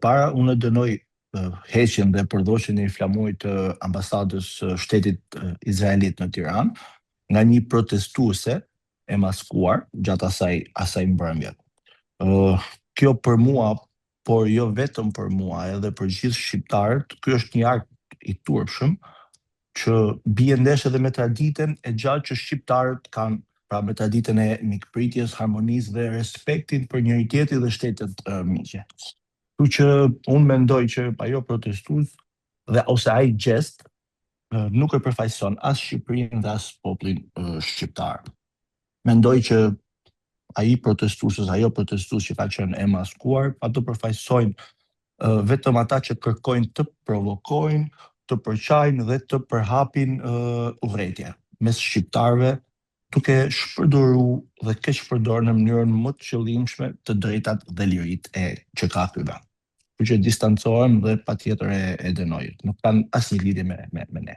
Përpara unë dënoj heqjen dhe përdorjen e inflamuar të ambasadës shtetit izraelit në Tiranë nga një protestuese e maskuar gjatë asaj mbrëmje. Kjo për mua, por jo vetëm për mua, edhe për gjithë shqiptarët, ky është një akt i turpshëm që bie ndesh edhe me traditën e gjatë që shqiptarët kanë, pra me traditën e mikpritjes, harmonisë dhe respektin për njëri tjetrin dhe shtetet miqe. Kështu që unë mendoj që ajo protestues dhe ose ai gjest nuk e përfaqëson as Shqipërinë dhe as popullin shqiptar. Mendoj që ajo protestues që ka qenë e maskuar, ato përfaqësojnë vetëm ata që kërkojnë të provokojnë, të përqajnë dhe të përhapin urrëtie mes shqiptarëve, duke shpërdoru dhe keq përdorur në mënyrën më të qëllimshme të drejtat dhe liritë që ka ky vend. Kështu që distancohem dhe patjetër e dënoj. Nuk kanë asnjë lidhje me ne.